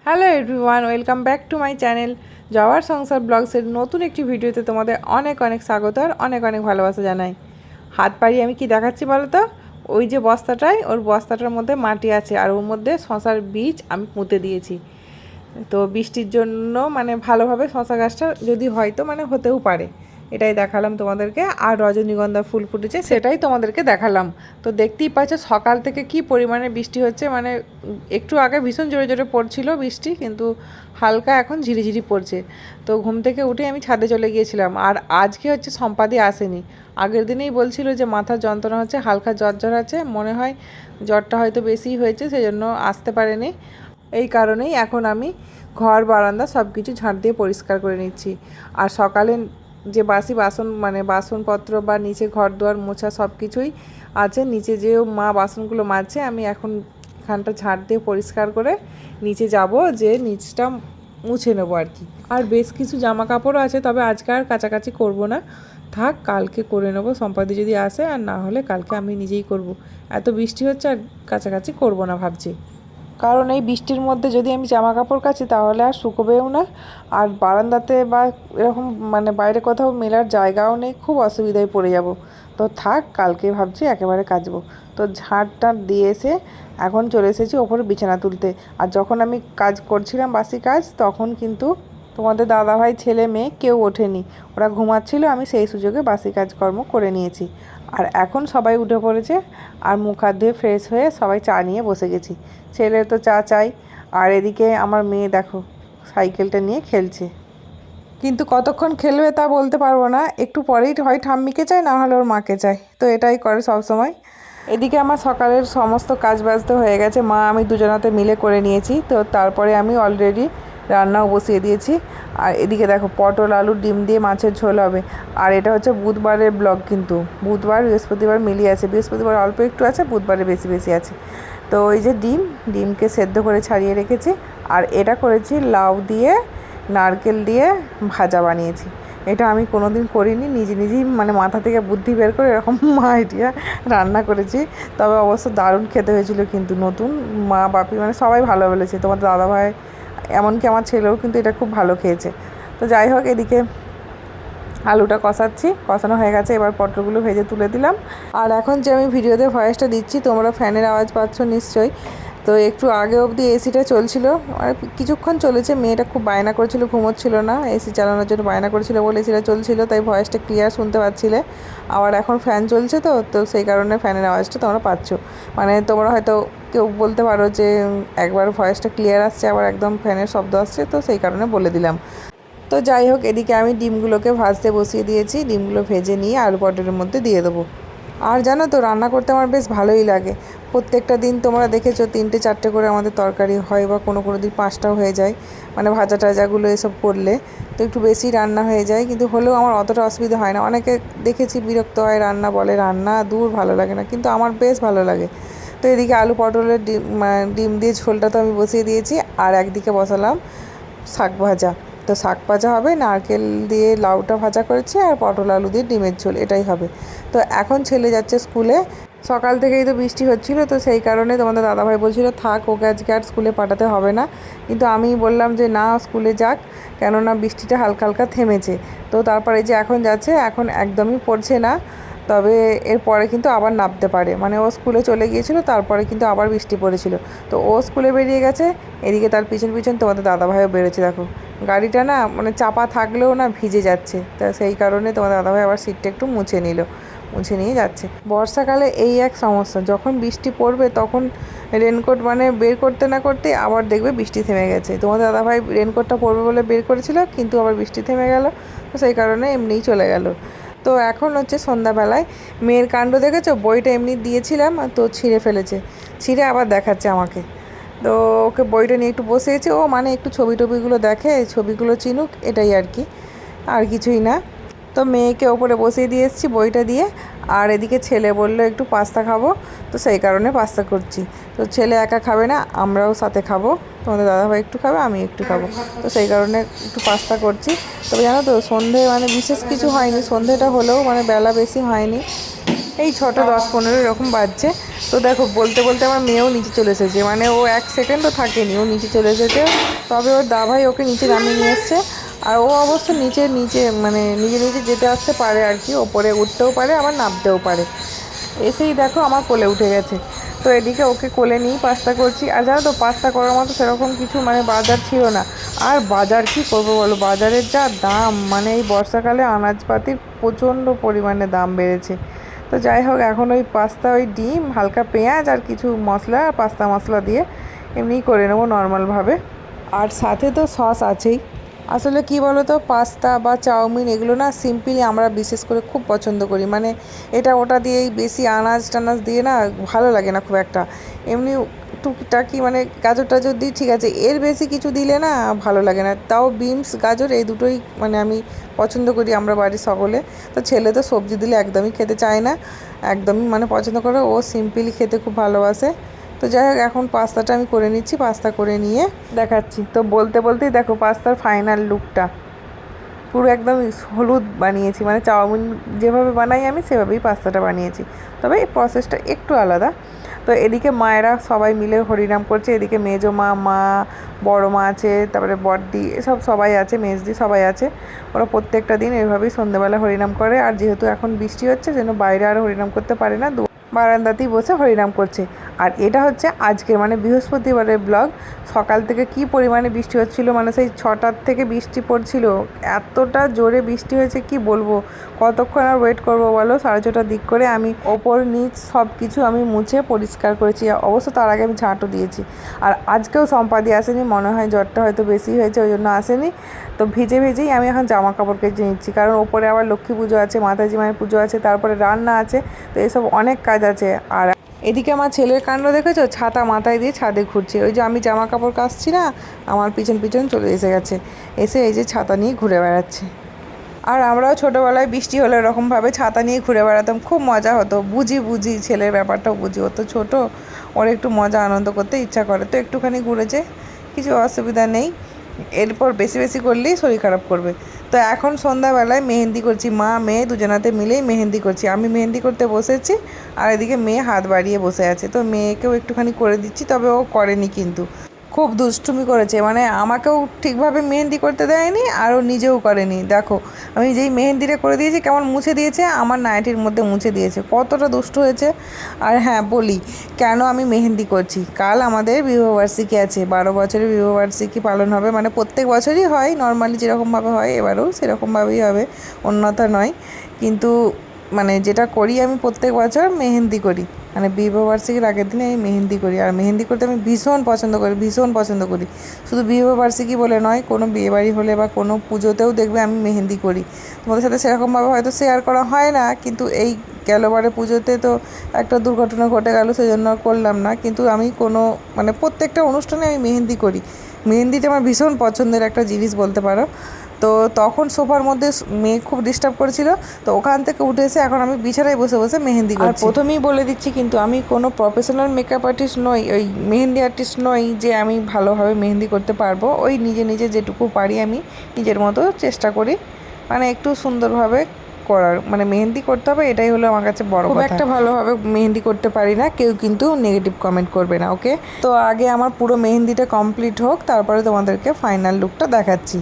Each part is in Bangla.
Hello everyone, welcome back to my channel জওয়ার সংসার ব্লগসের নতুন একটি ভিডিওতে তোমাদের অনেক অনেক স্বাগত আর অনেক অনেক ভালোবাসা জানাই। হাত পাড়ি আমি কি দেখাচ্ছি বলো তো? ওই যে বস্তাটায়, ওর বস্তাটার মধ্যে মাটি আছে আর ওর মধ্যে শশার বীজ আমি পুঁতে দিয়েছি। তো বৃষ্টির জন্য ভালোভাবে শশা গাছটা যদি হয়তো হতেও পারে, এটাই দেখালাম তোমাদেরকে। আর রজনীগন্ধা ফুল ফুটেছে সেটাই তোমাদেরকে দেখালাম। তো দেখতেই পাচ্ছ সকাল থেকে কি পরিমাণে বৃষ্টি হচ্ছে, একটু আগে ভীষণ জোরে জোরে পড়ছিল বৃষ্টি, কিন্তু হালকা এখন ঝিরিঝিরি পড়ছে। তো ঘুম থেকে উঠে আমি ছাদে চলে গিয়েছিলাম। আর আজকে হচ্ছে সম্পাদি আসেনি, আগের দিনেই বলছিল যে মাথার যন্ত্রণা হচ্ছে, হালকা জ্বর আছে, মনে হয় জ্বরটা হয়তো বেশিই হয়েছে, সেজন্য আসতে পারেনি। এই কারণেই এখন আমি ঘর বারান্দা সব কিছু ঝাঁট দিয়ে পরিষ্কার করে নিচ্ছি। আর সকালে যে বাসি বাসন বাসনপত্র বা নিচে ঘর দুয়ার মোছা সব কিছুই আছে, নিচে যেও মা বাসনগুলো মাজছে, আমি এখন এখানটা ঝাঁট দিয়ে পরিষ্কার করে নিচে যাব, যে নিচটা মুছে নেবো আর কি। আর বেশ কিছু জামা কাপড়ও আছে, তবে আজকে আর কাচাকাচি করব না, থাক কালকে করে নেবো, সম্পাদি যদি আসে, আর না হলে কালকে আমি নিজেই করব। এত বৃষ্টি হচ্ছে আর কাচাকাচি করব না ভাবছি, কারণ এই বৃষ্টির মধ্যে যদি আমি জামা কাপড় কাচি তাহলে আর শুকোবেও না, আর বারান্দাতে বা এরকম বাইরে কোথাও মেলার জায়গাও নেই, খুব অসুবিধায় পড়ে যাব। তো থাক কালকে ভাবছি একেবারে কাচবো। তো ঝাঁটটা দিয়ে এসে এখন চলে এসেছি ওপরে বিছানা তুলতে। আর যখন আমি কাজ করছিলাম বাসি কাজ, তখন কিন্তু তোমাদের দাদাভাই ছেলে মেয়ে কেউ ওঠেনি, ওরা ঘুমাচ্ছিল, আমি সেই সুযোগে বাসি কাজকর্ম করে নিয়েছি। আর এখন সবাই উঠে পড়েছে, আর মুখ হাত ধুয়ে ফ্রেশ হয়ে সবাই চা নিয়ে বসে গেছি। ছেলে তো চা চাই, আর এদিকে আমার মেয়ে দেখো সাইকেলটা নিয়ে খেলছে, কিন্তু কতক্ষণ খেলবে তা বলতে পারবো না, একটু পরেই হয় ঠাম্মিকে চাই, না হলে ওর মাকে চাই, তো এটাই করে সব সময়। এদিকে আমার সকালের সমস্ত কাজ ব্যস্ত হয়ে গেছে, মা আমি দুজনাতে মিলে করে নিয়েছি। তো তারপরে আমি অলরেডি রান্নাও বসিয়ে দিয়েছি। আর এদিকে দেখো পটল আলু ডিম দিয়ে মাছের ঝোল হবে। আর এটা হচ্ছে বুধবারের ব্লগ, কিন্তু বুধবার বৃহস্পতিবার মিলিয়ে আছে, বৃহস্পতিবার অল্প একটু আছে, বুধবারে বেশি বেশি আছে। তো ওই যে ডিমকে সেদ্ধ করে ছাড়িয়ে রেখেছি। আর এটা করেছি লাউ দিয়ে নারকেল দিয়ে ভাজা বানিয়েছি। এটা আমি কোনো দিন করিনি, নিজেই মাথা থেকে বুদ্ধি বের করে এরকম আইডিয়া রান্না করেছি। তবে অবশ্য দারুণ খেতে হয়েছিল, কিন্তু নতুন মা বাপি সবাই ভালো বলেছে, তোমার দাদাভাই এমনকি আমার ছেলেও কিন্তু এটা খুব ভালো খেয়েছে। তো যাই হোক, এদিকে আলুটা কষানো হয়ে গেছে, এবার পটলগুলো ভেজে তুলে দিলাম। আর এখন যে আমি ভিডিওতে ভয়েসটা দিচ্ছি, তোমরা ফ্যানের আওয়াজ পাচ্ছ নিশ্চয়ই। তো একটু আগে অবধি এসিটা চলছিল, কিছুক্ষণ চলেছে, মেয়েটা খুব বায়না করেছিল, ঘুমোচ্ছিল না, এসি চালানোর জন্য বায়না করেছিল বলে এসিটা চলছিল, তাই ভয়েসটা ক্লিয়ার শুনতে পাচ্ছিলে। আবার এখন ফ্যান চলছে, তো সেই কারণে ফ্যানের আওয়াজটা তোমরা পাচ্ছ। তোমরা হয়তো কেউ বলতে পারো যে একবার ভয়েসটা ক্লিয়ার আসছে, আবার একদম ফ্যানের শব্দ আসছে, তো সেই কারণে বলে দিলাম। তো যাই হোক, এদিকে আমি ডিমগুলোকে ভাজতে বসিয়ে দিয়েছি, ডিমগুলো ভেজে নিয়ে আলু পটলের মধ্যে দিয়ে দেবো। আর জানো তো, রান্না করতে আমার বেশ ভালোই লাগে। প্রত্যেকটা দিন তোমরা দেখেছো 3টে 4টে করে আমাদের তরকারি হয়, বা কোনো কোনো দিন 5টাও হয়ে যায়, ভাজা টাজাগুলো এসব করলে তো একটু বেশি রান্না হয়ে যায়, কিন্তু হলেও আমার অতটা অসুবিধা হয় না। অনেকে দেখেছি বিরক্ত হয়, রান্না দূর ভালো লাগে না, কিন্তু আমার বেশ ভালো লাগে। তো এদিকে আলু পটলের ডিম দিয়ে ঝোলটা তো আমি বসিয়ে দিয়েছি, আর একদিকে বসালাম শাক ভাজা। তো শাক ভাজা হবে, নারকেল দিয়ে লাউটা ভাজা করেছি, আর পটল আলু দিয়ে ডিমের ঝোল, এটাই হবে। তো এখন ছেলে যাচ্ছে স্কুলে, সকাল থেকেই তো বৃষ্টি হচ্ছিল, তো সেই কারণে তোমাদের দাদাভাই বলছিল থাক ওকে আজকে আর স্কুলে পাঠাতে হবে না, কিন্তু আমি বললাম যে না, স্কুলে যাক, কেননা বৃষ্টিটা হালকা হালকা থেমেছে। তো তারপরে যে এখন যাচ্ছে, এখন একদমই পড়ছে না, তবে এরপরে কিন্তু আবার নামতে পারে, ও স্কুলে চলে গিয়েছিল, তারপরে কিন্তু আবার বৃষ্টি পড়েছিল, তো ও স্কুলে বেরিয়ে গেছে। এদিকে তার পিছন পিছন তোমাদের দাদাভাইও বেরোচ্ছে, দেখো গাড়িটা না চাপা থাকলেও না ভিজে যাচ্ছে, তা সেই কারণে তোমাদের দাদাভাই আবার সিটটা একটু মুছে নিয়ে যাচ্ছে। বর্ষাকালে এই এক সমস্যা, যখন বৃষ্টি পড়বে তখন রেনকোট বের করতে না করতে আবার দেখবে বৃষ্টি থেমে গেছে। তোমাদের দাদাভাই রেনকোটটা পরবে বলে বের করেছিল, কিন্তু আবার বৃষ্টি থেমে গেল, তো সেই কারণে এমনিই চলে গেল। তো এখন হচ্ছে সন্ধ্যাবেলায় মেয়ের কাণ্ড দেখেছো, বইটা এমনি দিয়েছিলাম, তো ছিঁড়ে আবার দেখাচ্ছে আমাকে। তো ওকে বইটা নিয়ে একটু বসিয়েছে, ও একটু ছবিগুলো দেখে, ছবিগুলো চিনুক, এটাই আর কিছুই না। তো মেয়েকে ওপরে বসিয়ে দিয়ে এসেছি বইটা দিয়ে। আর এদিকে ছেলে বললো একটু পাস্তা খাবো, তো সেই কারণে পাস্তা করছি। তো ছেলে একা খাবে না, আমরাও সাথে খাবো, তোমাদের দাদাভাই একটু খাবে, আমি একটু খাবো, তো সেই কারণে একটু পাস্তা করছি। তবে জানো তো, সন্ধে বিশেষ কিছু হয়নি, সন্ধেটা হলেও বেলা বেশি হয়নি। এই 6টা 10-15 এরকম বাজছে। তো দেখো বলতে বলতে আমার মেয়েও নিচে চলে এসেছে, মানে ও 1 সেকেন্ডও থাকেনি, ও নিচে চলে এসেছে। তবে ওর দাভাই ওকে নিচে নামিয়ে নিয়ে এসছে। আর ও অবশ্য নিচে মানে নিজে নিজে যেতে আসতে পারে আর কি, ওপরে উঠতেও পারে আবার নামতেও পারে। এসেই দেখো আমার কোলে উঠে গেছে। তো এদিকে ওকে কোলে নিয়েই পাস্তা করছি। আর জানো তো পাস্তা করার মতো সেরকম কিছু মানে বাজার ছিল না। আর বাজার কি করবো বলো, বাজারের যা দাম, মানে এই বর্ষাকালে আনাজপাতির প্রচণ্ড পরিমাণে দাম বেড়েছে। তো যাই হোক, এখন ওই পাস্তা, ওই ডিম, হালকা পেঁয়াজ আর কিছু মশলা, পাস্তা মশলা দিয়ে এমনিই করে নেবো নর্মালভাবে। আর সাথে তো সস আছেই। আসলে কি বলো তো, পাস্তা বা চাউমিন এগুলো না সিম্পলি আমরা বিশেষ করে খুব পছন্দ করি, মানে এটা ওটা দিয়েই বেশি আনাজ টানাজ দিয়ে না ভালো লাগে না খুব একটা। এমনি টুকিটাকি মানে গাজর টাজর দিই ঠিক আছে, এর বেশি কিছু দিলে না ভালো লাগে না। তাও বিনস গাজর এই দুটোই মানে আমি পছন্দ করি আমরা বাড়ির সকলে। তো ছেলে তো সবজি দিলে একদমই খেতে চায় না, একদমই মানে পছন্দ করে, ও সিম্পলি খেতে খুব ভালোবাসে। তো যাই হোক, এখন পাস্তাটা আমি করে নিচ্ছি, পাস্তা করে নিয়ে দেখাচ্ছি। তো বলতে বলতেই দেখো পাস্তার ফাইনাল লুকটা পুরো একদম হলুদ বানিয়েছি, মানে চাউমিন যেভাবে বানাই আমি সেভাবেই পাস্তাটা বানিয়েছি, তবে এই প্রসেসটা একটু আলাদা। তো এদিকে মায়েরা সবাই মিলে হরিনাম করছে, এদিকে মেজো মা, মা, বড়ো মা আছে, তারপরে বড়দি, এসব সবাই আছে, মেজদি সবাই আছে। ওরা প্রত্যেকটা দিন এভাবেই সন্ধ্যেবেলা হরিনাম করে। আর যেহেতু এখন বৃষ্টি হচ্ছে যেন বাইরে আর হরিনাম করতে পারে না, বারান্দাতেই বসে হরিনাম করছে। আর এটা হচ্ছে আজকের মানে বৃহস্পতিবারের ব্লগ। সকাল থেকে কি পরিমাণে বৃষ্টি হচ্ছিল, মানে সেই 6টার থেকে বৃষ্টি পড়ছিল, এতটা জোরে বৃষ্টি হয়েছে কি বলবো। কতক্ষণ আর ওয়েট করবো বলো, 6:30টার দিক করে আমি ওপর নিচ সব কিছু আমি মুছে পরিষ্কার করেছি, অবশ্য তার আগে আমি ঝাঁটও দিয়েছি। আর আজকেও সম্পাদি আসেনি, মনে হয় জ্বরটা হয়তো বেশি হয়েছে ওই জন্য আসেনি। তো ভিজে ভিজেই আমি এখন জামা কাপড় কেচে নিচ্ছি, কারণ ওপরে আবার লক্ষ্মী পুজো আছে, মাতাজি মায়ের পুজো আছে, তারপরে রান্না আছে, তো এসব অনেক কাজ আছে। আর এদিকে আমার ছেলের কাণ্ড দেখেছো, ছাতা মাথায় দিয়ে ছাদে ঘুরছে। ওই যে আমি জামা কাপড় কাচছি না, আমার পিছন পিছন চলে এসে গেছে, এসে এই যে ছাতা নিয়ে ঘুরে বেড়াচ্ছে। আর আমরাও ছোটোবেলায় বৃষ্টি হলে এরকমভাবে ছাতা নিয়ে ঘুরে বেড়াতাম, খুব মজা হতো। বুঝি ছেলের ব্যাপারটাও বুঝি, ও তো ছোটো, ওর একটু মজা আনন্দ করতে ইচ্ছা করে, তো একটুখানি ঘুরেছে, কিছু অসুবিধা নেই। এরপর বেশি বেশি করলেই শরীর খারাপ করবে। তো এখন সন্ধ্যাবেলায় মেহেন্দি করছি, মা মেয়ে দুজনাতে মিলেই মেহেন্দি করছি। আমি মেহেন্দি করতে বসেছি, আর এদিকে মেয়ে হাত বাড়িয়ে বসে আছে, তো মেয়েকেও একটুখানি করে দিচ্ছি। তবে ও করেনি, কিন্তু খুব দুষ্টুমি করেছে, মানে আমাকেও ঠিকভাবে মেহেন্দি করতে দেয়নি, আর ও নিজেও করেনি। দেখো আমি যেই মেহেন্দিটা করে দিয়েছি কেমন মুছে দিয়েছে, আমার নাইটির মধ্যে মুছে দিয়েছে, কতটা দুষ্টু হয়েছে। আর হ্যাঁ বলি, কেন আমি মেহেন্দি করছি, কাল আমাদের বিবাহবার্ষিকী আছে, 12 বছরের বিবাহবার্ষিকী পালন হবে, মানে প্রত্যেক বছরই হয় নর্মালি যেরকমভাবে হয়, এবারেও সেরকমভাবেই হবে, অন্যথা নয়। কিন্তু মানে যেটা করি আমি প্রত্যেক বছর মেহেন্দি করি, মানে বিবাহবার্ষিকীর আগের দিনে আমি মেহেন্দি করি। আর মেহেন্দি করতে আমি ভীষণ পছন্দ করি। শুধু বিবাহবার্ষিকী বলে নয়, কোনো বিয়েবাড়ি হলে বা কোনো পুজোতেও দেখবে আমি মেহেন্দি করি। তোমাদের সাথে সেরকমভাবে হয়তো শেয়ার করা হয় না, কিন্তু এই গেলবারে পুজোতে তো একটা দুর্ঘটনা ঘটে গেল, সেই জন্য করলাম না। কিন্তু আমি কোনো মানে প্রত্যেকটা অনুষ্ঠানে আমি মেহেন্দি করি। মেহেন্দিটা আমার ভীষণ পছন্দের একটা জিনিস বলতে পারো। তো তখন সোফার মধ্যে মেয়ে খুব ডিস্টার্ব করেছিল, তো ওখান থেকে উঠে এসে এখন আমি বিছানায় বসে বসে মেহেন্দি করছি। আর প্রথমেই বলে দিচ্ছি, কিন্তু আমি কোনো প্রফেশনাল মেকআপ আর্টিস্ট নই, ওই মেহেন্দি আর্টিস্ট নই যে আমি ভালোভাবে মেহেন্দি করতে পারবো। ওই নিজে যেটুকু পারি আমি নিজের মতো চেষ্টা করি, মানে একটু সুন্দরভাবে করার, মানে মেহেন্দি করতে হবে, এটাই হলো আমার কাছে বড় কথা। খুব একটা ভালোভাবে মেহেন্দি করতে পারি না, কেউ কিন্তু নেগেটিভ কমেন্ট করবে না, ওকে? তো আগে আমার পুরো মেহেন্দিটা কমপ্লিট হোক, তারপরে তোমাদেরকে ফাইনাল লুকটা দেখাচ্ছি।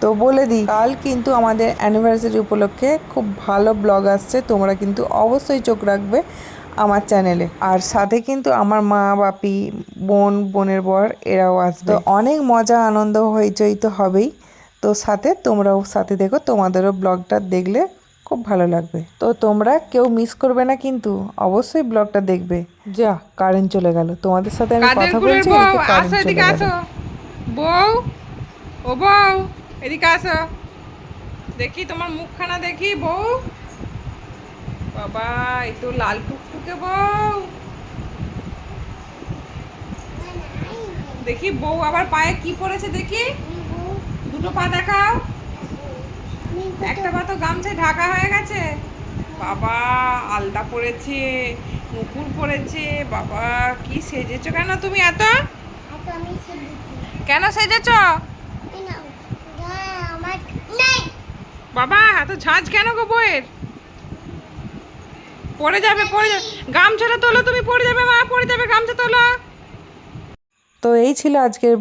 তো বলে দিই, কাল কিন্তু আমাদের অ্যানিভার্সারি উপলক্ষে খুব ভালো ব্লগ আসছে, তোমরা কিন্তু অবশ্যই চোখ রাখবে আমার চ্যানেলে। আর সাথে কিন্তু আমার মা, বাপি, বোনের বর এরাও আসবে, তো অনেক মজা আনন্দ হইচই তো হবেই। তো সাথে তোমরাও সাথে দেখো, তোমাদেরও ব্লগটা দেখলে খুব ভালো লাগবে। তো তোমরা কেউ মিস করবে না, কিন্তু অবশ্যই ব্লগটা দেখবে। যা কারেন্ট চলে গেল, তোমাদের সাথে আমি কথা বলছি, এদিকে কারেন্ট চলে গেল। বউ, ও বউ, এদিকে আসো, দেখি তোমার মুখখানা দেখি বউ। বাবা, এই তো লাল টুকটুকে বউ। দেখি বউ আবার পায়ে কি পরেছে দেখি, দুটো পা দেখাও। একটা পা তো গামছায় ঢাকা হয়ে গেছে। বাবা, আলতা পরেছে, নুপুর পরেছে। বাবা, কি সেজেছো কেন তুমি এত? কেন সেজেছো বাবা? এত ঝাঁজ কেন গো বউয়ের? পড়ে যাবে পড়ে যাবে, গামছাটা তোলো, তুমি পড়ে যাবে মা, পড়ে যাবে, গামছা তোলো। তো এই ছিল আজকের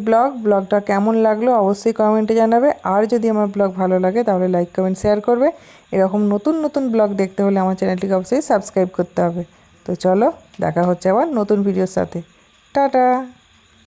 ব্লগটা কেমন লাগলো অবশ্যই কমেন্টে জানাবে। আর যদি আমার ব্লগ ভালো লাগে তাহলে লাইক কমেন্ট শেয়ার করবে। এরকম নতুন নতুন ব্লগ দেখতে হলে আমার চ্যানেলটিকে অবশ্যই সাবস্ক্রাইব করতে হবে। তো চলো, দেখা হচ্ছে আবার নতুন ভিডিওর সাথে। টাটা।